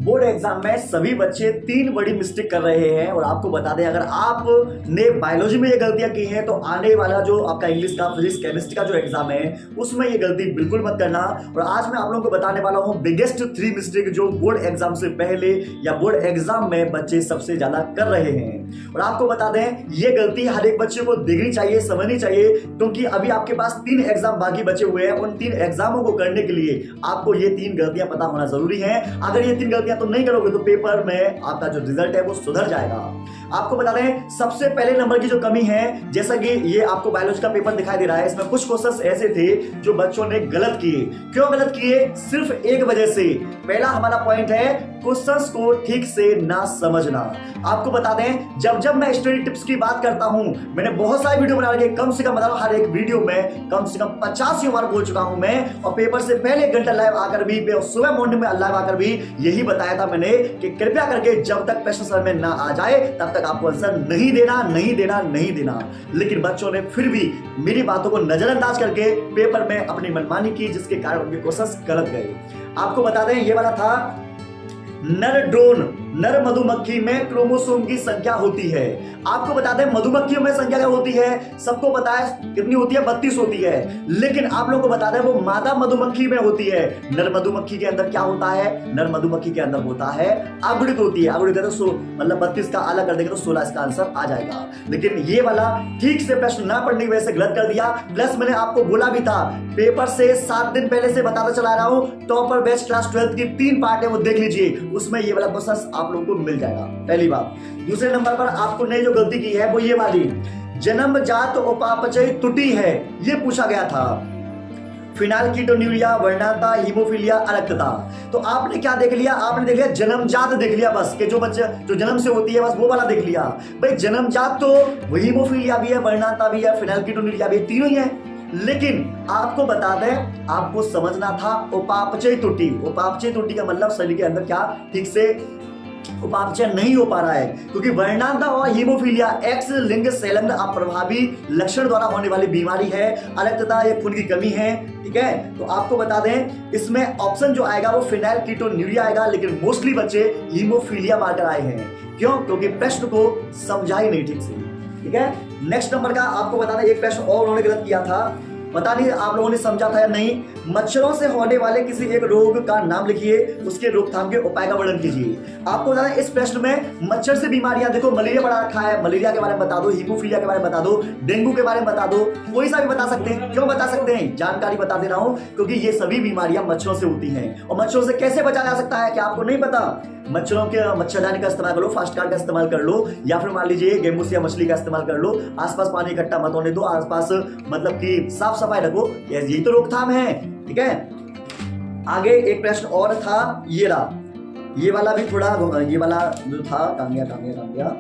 Board exam में सभी बच्चे 3 बड़ी मिस्टेक कर रहे हैं और आपको बता दें, अगर आपने बायोलॉजी में ये गलतियां की हैं तो आने वाला जो आपका इंग्लिश का, फिजिक्स, केमिस्ट्री का जो एग्जाम है उसमें ये गलती बिल्कुल मत करना। और आज मैं आप लोगों को बताने वाला हूं बिगेस्ट 3 मिस्टेक जो बोर्ड एग्जाम से पहले या बोर्ड एग्जाम में बच्चे सबसे ज्यादा कर रहे हैं। और आपको बता दें, ये गलती हर एक बच्चे को देखनी चाहिए, समझनी चाहिए, क्योंकि अभी आपके पास 3 एग्जाम बाकी बचे हुए हैं। उन 3 एग्जामों को करने के लिए आपको ये 3 गलतियां पता होना जरूरी है। अगर ये 3 गलतियां तुम नहीं करोगे तो पेपर में आपका जो रिजल्ट है वो सुधर जाएगा। आपको बता दें, सबसे पहले नंबर की जो कमी है, जैसा कि ये आपको बायोलॉजी का पेपर दिखाई दे रहा है, इसमें कुछ क्वेश्चंस ऐसे थे जो बच्चों ने गलत किए। क्यों गलत किए? सिर्फ एक वजह से। पहला हमारा पॉइंट है क्वेश्चंस को ठीक से ना समझना। आपको बता दें, जब मैं स्टडी टिप्स की बात करता हूं, मैंने बहुत सारे वीडियो बना रखे, कम से कम बता रहा हूं, हर एक वीडियो में कम से कम 85 बार बोल चुका हूं मैं। और पेपर से पहले 1 घंटा लाइव आकर भी, सुबह मॉर्निंग में लाइव आकर भी यही बताया था मैंने कि कृपया करके जब तक प्रश्न सर में ना आ जाए तब तक आपको आंसर नहीं देना, नहीं देना, नहीं देना। लेकिन बच्चों ने फिर भी मेरी बातों को नजरअंदाज करके पेपर में अपनी मनमानी की, जिसके कारण उनके क्वेश्चंस गलत गए। आपको बता दें, ये वाला था नर ड्रोन, नर मधुमक्खी में क्रोमोसोम की संख्या होती है। आपको बता दें, मधुमक्खियों में संख्या क्या होती है? सबको पता है कितनी होती है, 32 होती है। लेकिन आप लोगों को बता दें, वो मादा मधुमक्खी में होती है। नर मधुमक्खी के अंदर क्या होता है? नर मधुमक्खी के अंदर होता है अगुणित होती है। अगुणित है तो मतलब 32 का अलग कर देंगे तो 16 इसका आंसर आ जाएगा। लेकिन ये वाला ठीक से प्रश्न ना पढ़ने की वजह से गलत कर दिया। प्लस मैंने आपको बोला भी था, पेपर से 7 दिन पहले से बताता चला रहा हूं, टॉपर बैच क्लास 12 की 3 पार्ट है, वो देख लीजिए, उसमें ये वाला क्वेश्चन आप लोगों को मिल जाएगा। पहली बात। दूसरे नंबर पर आपको ने जो गलती की है वो ये वाली, जन्मजात उपापचय त्रुटि है, ये पूछा गया था। फिनाइलकीटोन्यूरिया, वर्णता, हीमोफीलिया, अरक्तता। तो आपने क्या देख लिया? आपने देख लिया जन्मजात देख लिया, बस कि जो बच्चे जो जन्म से होती है बस वो वाला देख लिया। भाई जन्मजात तो हीमोफीलिया भी है, वर्णता भी है, फिनाइलकीटोन्यूरिया भी, तीनों ही है। लेकिन आपको बता दें, आपको समझना था उपापचय त्रुटि। उपापचय त्रुटि का मतलब शरीर के अंदर क्या ठीक से उपापचय नहीं हो पा रहा है, क्योंकि वर्णांता और हीमोफीलिया एक्स लिंग संलग्न अप्रभावी लक्षण द्वारा होने वाली बीमारी है। अरक्तता ये खून की कमी है, ठीक है। तो आपको बता दें, इसमें ऑप्शन जो आएगा वो फिनाइलकीटोन्यूरिया आएगा, लेकिन मोस्टली बच्चे हीमोफीलिया मारकर आए हैं। क्यों? क्योंकि प्रश्न को समझा ही नहीं ठीक से, ठीक है। नेक्स्ट नंबर का आपको बताना, एक प्रश्न और उन्होंने गलत किया था, पता नहीं आप लोगों ने समझा था या नहीं। मच्छरों से होने वाले किसी एक रोग का नाम लिखिए, उसके रोकथाम के उपाय का वर्णन कीजिए। आपको बता दें, इस प्रश्न में मच्छर से बीमारियां, देखो मलेरिया पढ़ा रखा है, मलेरिया के बारे में बता दो, हीमोफीलिया के बारे में बता दो, डेंगू के बारे में बता दो, कोई सा भी बता सकते हैं। क्यों बता सकते हैं? जानकारी बता दे रहा हूं, क्योंकि ये सभी बीमारियां मच्छरों से होती हैं। और मच्छरों से कैसे बचा जा सकता है, क्या आपको नहीं पता? मच्छरों के मच्छरदानी का इस्तेमाल कर लो, फास्ट कार्ड का इस्तेमाल कर लो, या फिर मान लीजिए गेमूस या मछली का इस्तेमाल कर लो। आसपास पानी इकट्ठा मत होने दो, आसपास मतलब कि साफ सफाई रखो, यही तो रोकथाम है, ठीक है। आगे एक प्रश्न और था, ये रहा, ये वाला भी थोड़ा, ये वाला जो था, काम गया।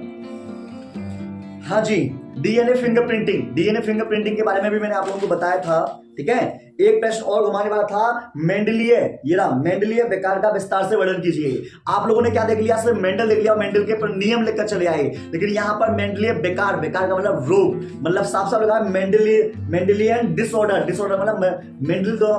हाँ जी, डीएनए फिंगरप्रिंटिंग के बारे में भी मैंने आप लोगों को बताया था, ठीक है। एक प्रश्न और घुमाने वाला था, मेंडलीय, ये रहा, मेंडलीय विकार का विस्तार से वर्णन कीजिए। आप लोगों ने क्या देख लिया? सिर्फ मेंडल देख लिया, मेंडल के पर नियम लेकर चले आए, लेकिन यहाँ पर मेंडलीय विकार, विकार का मतलब रोग, मतलब साफ साफ लगा मेंडलियन डिसऑर्डर, डिसऑर्डर मतलब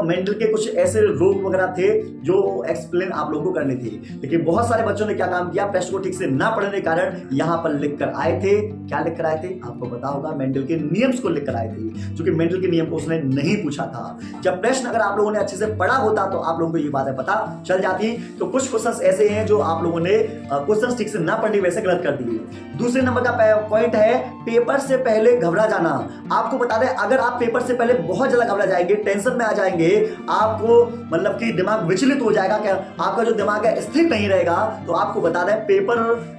मेंडल के कुछ ऐसे रोग वगैरह थे जो एक्सप्लेन आप लोगों को करने थे। लेकिन बहुत सारे बच्चों ने क्या काम किया, प्रश्न को ठीक से ना पढ़ने के कारण यहाँ पर लिख कर आए थे। क्या लिख कर आए थे? आपको पता होगा, मेंडल के नियम्स को लिख कर आए थे, क्योंकि मेंडल के नियम को उसने नहीं पूछा था। जब प्रश्न अगर आप लोगों ने अच्छे से पढ़ा होता तो आप लोगों को ये बातें पता चल जाती। तो कुछ क्वेश्चंस ऐसे हैं जो आप लोगों ने क्वेश्चंस ठीक से ना पढ़ने वैसे गलत कर दिए। दूसरे नंबर का पॉइंट है पेपर से पहले घबरा जाना। आपको बता दें, अगर आप पेपर से पहले बहुत ज्यादा घबरा जाएंगे, टेंशन में आ जाएंगे, आपको मतलब कि दिमाग विचलित हो जाएगा, क्या आपका जो दिमाग है स्थिर नहीं रहेगा, तो आपको बता दें पेपर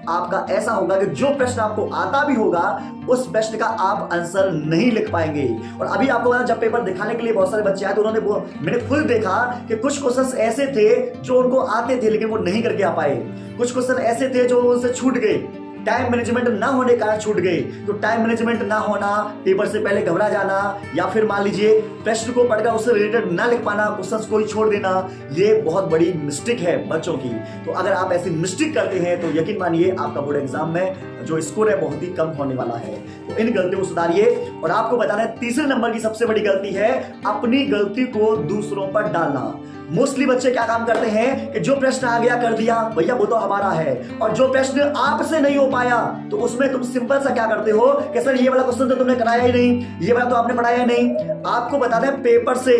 आपका ऐसा होगा कि जो प्रश्न आपको आता भी होगा उस प्रश्न का आप आंसर नहीं लिख पाएंगे। और अभी आपको जब पेपर दिखाने के लिए बहुत सारे बच्चे आए तो मैंने खुद देखा कि कुछ क्वेश्चंस ऐसे थे जो उनको आते थे लेकिन वो नहीं करके आ पाए। कुछ क्वेश्चन ऐसे थे जो उनसे छूट गए, टाइम मैनेजमेंट ना होने के कारण छूट गए। तो टाइम मैनेजमेंट ना होना, पेपर से पहले घबरा जाना, या फिर मान लीजिए प्रश्न को पढ़कर उससे रिलेटेड ना लिख पाना, क्वेश्चंस को ही छोड़ देना, ये बहुत बड़ी मिस्टेक है बच्चों की। तो अगर आप ऐसी मिस्टेक करते हैं तो यकीन मानिए आपका बोर्ड एग्जाम में जो स्कोर है बहुत ही कम होने वाला है। तो इन गलतियों को सुधारिए। और आपको बताना है, तीसरे नंबर की सबसे बड़ी गलती है अपनी गलती को दूसरों पर डालना। मोस्टली बच्चे क्या काम करते हैं कि जो प्रश्न आ गया कर दिया भैया वो तो हमारा है, और जो प्रश्न आपसे नहीं हो पाया तो उसमें तुम सिंपल सा क्या करते हो कि सर ये वाला क्वेश्चन तो तुमने कराया ही नहीं, ये वाला तो आपने पढ़ाया ही नहीं। आपको बता दें पेपर से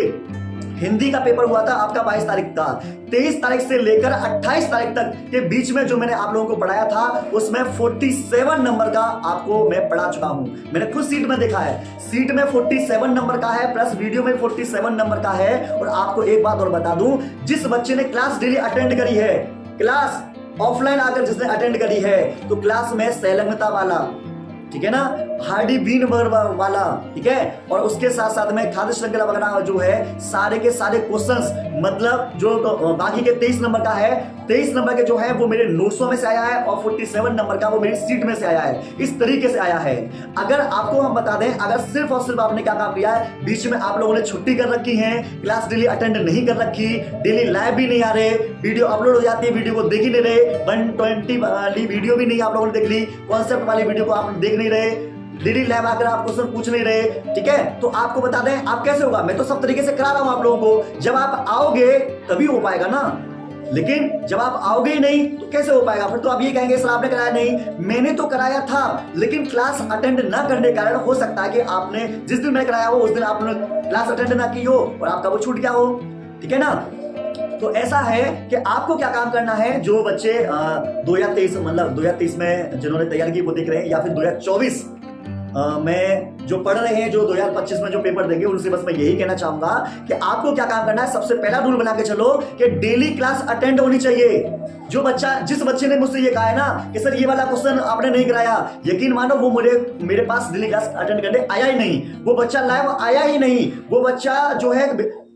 हिंदी का पेपर हुआ था आपका 22 तारीख का, 23 तारीख से लेकर 28 तारीख तक के बीच में जो मैंने आप लोगों को पढ़ाया था उसमें 47 नंबर का आपको मैं पढ़ा चुका हूं। मैंने खुद सीट में देखा है, सीट में 47 नंबर का है प्लस वीडियो में 47 नंबर का है। और आपको एक बात और बता दूं, जिस बच्चे ने क्लास डेली अटेंड करी है, क्लास ऑफलाइन आकर जिसने अटेंड करी है, तो क्लास में संलग्नता वाला, ठीक है ना, हार्डी बीन वाला, ठीक है, और उसके साथ साथ में खाद्य श्रृंखला वगैरह जो है सारे के सारे क्वेश्चंस, मतलब जो तो बाकी के 23 नंबर का है, 23 नंबर के जो है वो मेरे नोट्सों में से आया है और 47 नंबर का वो मेरी सीट में से आया है। इस तरीके से आया है। अगर आपको हम बता दें, अगर सिर्फ और सिर्फ आपने क्या काम किया है, बीच में आप लोगों ने छुट्टी कर रखी है, क्लास डेली अटेंड नहीं कर रखी, डेली लाइव भी नहीं आ रहे, वीडियो अपलोड हो जाती है, वीडियो को देख ही नहीं रहे, 120 वाली वीडियो भी नहीं आप लोगों ने देख ली, कॉन्सेप्ट वाली वीडियो को आप देख नहीं रहे, डेली लैब आकर आप क्वेश्चन पूछ नहीं रहे, ठीक है, तो आपको बता दें आप कैसे होगा। मैं तो सब तरीके से करा रहा हूं आप लोगों को, जब आप आओगे तभी हो पाएगा ना, लेकिन जब आप आओगे ही नहीं तो कैसे हो पाएगा। फिर तो आप ये कहेंगे सर आपने कराया नहीं, मैंने तो कराया था लेकिन क्लास अटेंड ना करने के कारण हो सकता है कि आपने जिस दिन मैंने कराया हो उस दिन आपने क्लास अटेंड ना की हो और आपका वो छूट गया हो, ठीक है ना। तो ऐसा है कि आपको क्या काम करना है, जो बच्चे 2023 मतलब 2023 में जिन्होंने तैयारी की वो देख रहे हैं, या फिर 2024 में जो पढ़ रहे हैं, जो 2025 में जो पेपर देंगे, उनसे बस मैं यही कहना चाहूंगा कि आपको क्या काम करना है। सबसे पहला रूल बना के चलो कि डेली क्लास अटेंड होनी चाहिए। जिस बच्चे ने मुझसे ये कहा है ना कि सर ये वाला क्वेश्चन आपने नहीं कराया, यकीन मानो वो मेरे पास डेली क्लास अटेंड करने आया ही नहीं, वो बच्चा लाइव आया ही नहीं, वो बच्चा जो है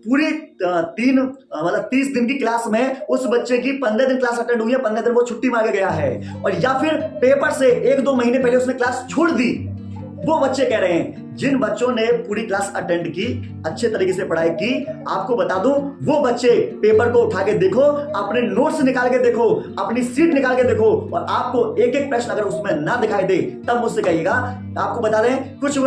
पूरी 30 दिन की क्लास में उस बच्चे की 15 दिन क्लास अटेंड हुई है, 15 दिन वो छुट्टी मांगे गया है, और या फिर पेपर से 1-2 महीने पहले उसने क्लास छोड़ दी। वो बच्चे कह रहे हैं, जिन बच्चों ने पूरी क्लास अटेंड की, अच्छे तरीके से पढ़ाई की, आपको बता दूं वो बच्चे पेपर को उठा के देखो, अपने नोट्स निकाल के देखो, अपनी सीट निकाल के देखो, और आपको एक एक प्रश्न अगर उसमें ना दिखाई दे तब मुझसे कहिएगा। आपको बता दें, कुछ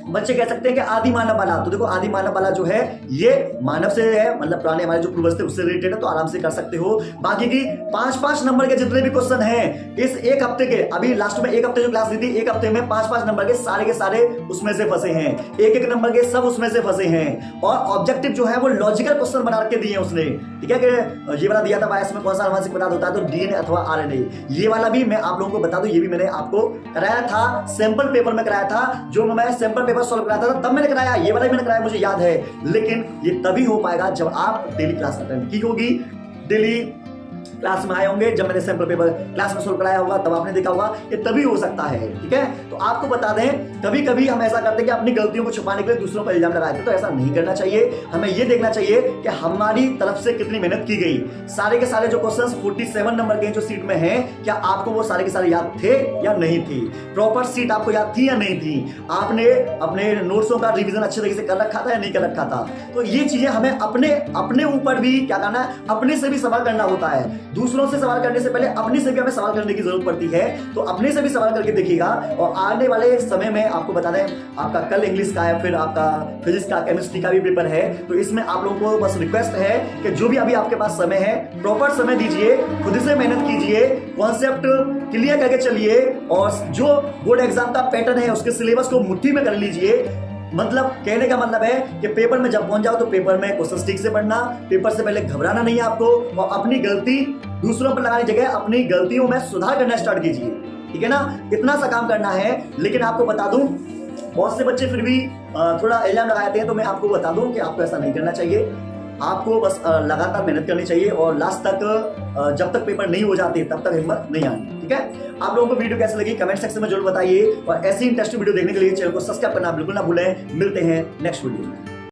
बच्चे कह सकते हैं कि आदि मानव वाला, तो देखो आदि मानव वाला जो है ये मानव से है, मतलब पुराने हमारे जो पूर्वज थे उससे रिलेटेड है, तो आराम से कर सकते हो। बाकी की 5-5 नंबर के जितने भी क्वेश्चन हैं इस एक हफ्ते के, अभी लास्ट में एक हफ्ते जो क्लास दी थी, एक हफ्ते में 5-5 नंबर के सारे उसमें से फंसे हैं, 1-1 नंबर के सब उसमें से फंसे हैं, और ऑब्जेक्टिव जो है वो लॉजिकल क्वेश्चन बना के दिए उसने, ठीक है, कि ये वाला दिया था बायस में कौन सा अनुवांशिक पदार्थ होता है, तो डीएनए अथवा आरएनए, ये वाला भी मैं आप लोगों को बता दूं, ये भी मैंने आपको कराया था, सैंपल पेपर में कराया था, जो मैं सैंपल पेपर सॉल्व कराता था तब मैंने कराया, ये वाला भी मैंने कराया, मुझे याद है। लेकिन ये तभी हो पाएगा जब आप डेली क्लास अटेंड की होगी, डेली क्लास में आए होंगे, जब मैंने सैंपल पेपर क्लास में सोल्व कराया होगा तब आपने देखा होगा, ये तभी हो सकता है, ठीक है। तो आपको बता दें, कभी कभी हम ऐसा करते हैं कि अपनी गलतियों को छुपाने के लिए दूसरों पर इल्जाम लगाते हैं, तो ऐसा नहीं करना चाहिए। हमें ये देखना चाहिए कि हमारी तरफ से कितनी मेहनत की गई। सारे के सारे जो क्वेश्चंस 47 नंबर के जो सीट में हैं, क्या आपको वो सारे के सारे याद थे या नहीं थी, प्रॉपर सीट आपको याद थी या नहीं थी, आपने अपने नोट्सों का रिविजन अच्छे तरीके से कर रखा था या नहीं कर रखा था। तो ये चीजें हमें अपने ऊपर भी क्या करना है, अपने से भी सवाल करना होता है। दूसरों से सवाल करने से पहले अपने से भी हमें सवाल करने की जरूरत पड़ती है, तो अपने से भी सवाल करके देखिएगा। और आने वाले समय में आपको बता दें, आपका कल इंग्लिश का है, फिर आपका फिजिक्स का, केमिस्ट्री का भी पेपर है, तो इसमें आप लोगों को बस रिक्वेस्ट है कि जो भी अभी आपके पास समय है, प्रॉपर समय दीजिए, खुद से मेहनत कीजिए, कॉन्सेप्ट क्लियर करके चलिए, और जो बोर्ड एग्जाम का पैटर्न है उसके सिलेबस को मुट्ठी में कर लीजिए। मतलब कहने का मतलब है कि पेपर में जब पहुंच जाओ तो पेपर में क्वेश्चन ठीक से पढ़ना, पेपर से पहले घबराना नहीं है आपको, और अपनी गलती दूसरों पर लगाने की जगह अपनी गलतियों में सुधार करना स्टार्ट कीजिए, ठीक है ना। इतना सा काम करना है। लेकिन आपको बता दूं, बहुत से बच्चे फिर भी थोड़ा इल्जाम लगाते हैं, तो मैं आपको बता दूं कि आपको ऐसा नहीं करना चाहिए। आपको बस लगातार मेहनत करनी चाहिए, और लास्ट तक जब तक पेपर नहीं हो जाते तब तक हिम्मत नहीं आनी, ठीक है। आप लोगों को वीडियो कैसी लगी कमेंट सेक्शन में जरूर बताइए, और ऐसी इंटरेस्टिंग वीडियो देखने के लिए चैनल को सब्सक्राइब करना बिल्कुल ना भूलें। मिलते हैं नेक्स्ट वीडियो में।